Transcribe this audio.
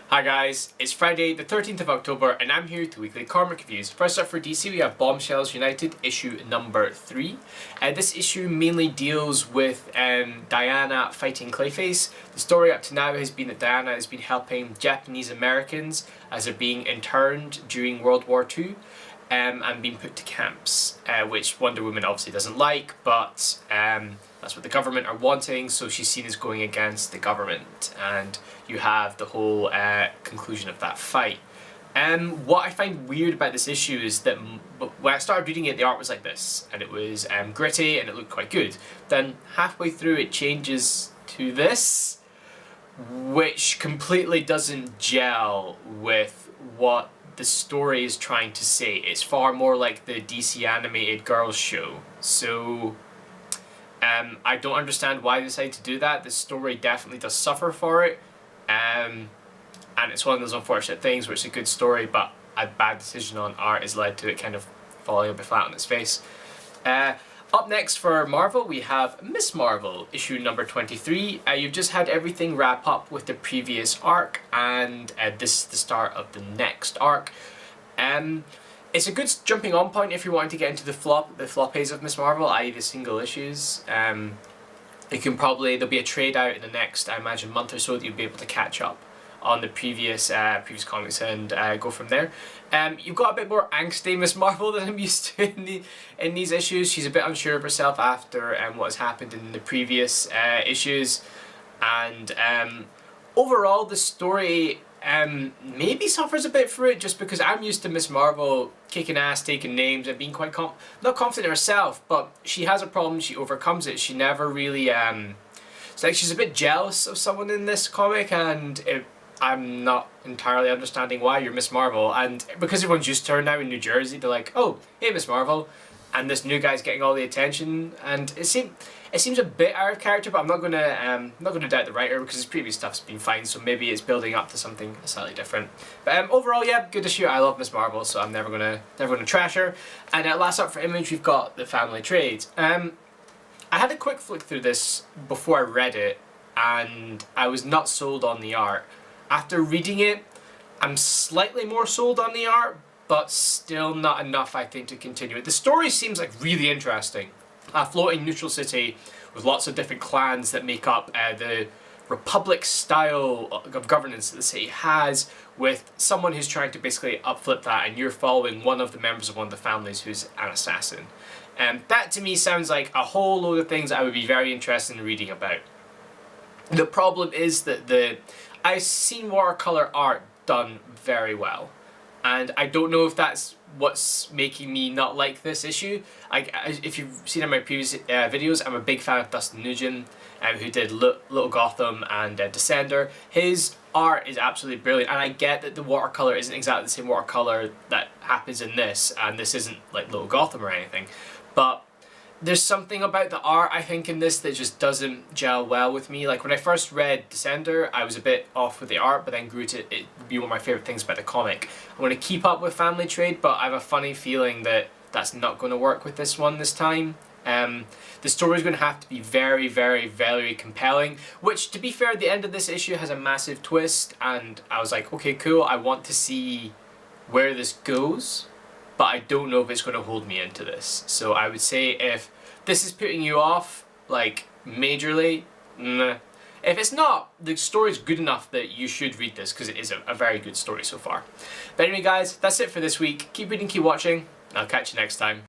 Hi guys, it's Friday the 13th of October and I'm here to weekly comic reviews. First up for DC we have Bombshells United issue number 3. This issue mainly deals with Diana fighting Clayface. The story up to now has been that Diana has been helping Japanese Americans as they're being interned during World War II and being put to camps, which Wonder Woman obviously doesn't like, but that's what the government are wanting, so she's seen as going against the government, and you have the whole conclusion of that fight. What I find weird about this issue is that when I started reading it, the art was like this, and it was gritty and it looked quite good. Then halfway through it changes to this, which completely doesn't gel with what the story is trying to say. It's far more like the DC animated girls show. So I don't understand why they decided to do that. The story definitely does suffer for it. And it's one of those unfortunate things where it's a good story, but a bad decision on art has led to it kind of falling a bit flat on its face. Up next for Marvel, we have Miss Marvel, issue number 23. You've just had everything wrap up with the previous arc, and this is the start of the next arc. It's a good jumping on point if you're wanting to get into the floppies of Miss Marvel, i.e. the single issues. You can there'll be a trade out in the next, I imagine, month or so that you'll be able to catch up on the previous comics and go from there. You've got a bit more angsty Miss Marvel than I'm used to in these issues. She's a bit unsure of herself after what has happened in the previous issues, and overall the story maybe suffers a bit for it, just because I'm used to Miss Marvel kicking ass, taking names, and being quite not confident in herself, but she has a problem, she overcomes it. She never really it's like she's a bit jealous of someone in this comic, and I'm not entirely understanding why. You're Miss Marvel, and because everyone's used to her now in New Jersey, they're like, oh, hey Miss Marvel, and this new guy's getting all the attention, and it seems a bit out of character, but I'm not gonna doubt the writer, because his previous stuff's been fine, so maybe it's building up to something slightly different. But overall, yeah, good issue. I love Miss Marvel, so I'm never gonna trash her. And last up for Image, we've got the Family Trade. I had a quick flick through this before I read it, and I was not sold on the art. After reading it, I'm slightly more sold on the art, but still not enough, I think, to continue it. The story seems like really interesting. A floating neutral city with lots of different clans that make up the republic style of governance that the city has, with someone who's trying to basically upflip that, and you're following one of the members of one of the families who's an assassin. And that to me sounds like a whole load of things I would be very interested in reading about. The problem is that I've seen watercolor art done very well, and I don't know if that's what's making me not like this issue. If you've seen in my previous videos, I'm a big fan of Dustin Nugent, who did Little Gotham and Descender. His art is absolutely brilliant, and I get that the watercolor isn't exactly the same watercolor that happens in this, and this isn't like Little Gotham or anything, but there's something about the art, I think, in this that just doesn't gel well with me. Like, when I first read Descender, I was a bit off with the art, but then grew to it would be one of my favourite things about the comic. I'm going to keep up with Family Trade, but I have a funny feeling that that's not going to work with this one this time. The story is going to have to be very, very, very compelling, which, to be fair, the end of this issue has a massive twist, and I was like, okay, cool, I want to see where this goes, but I don't know if it's going to hold me into this. So I would say if this is putting you off, like, majorly, nah. If it's not, the story's good enough that you should read this, because it is a very good story so far. But anyway guys, that's it for this week. Keep reading, keep watching, and I'll catch you next time.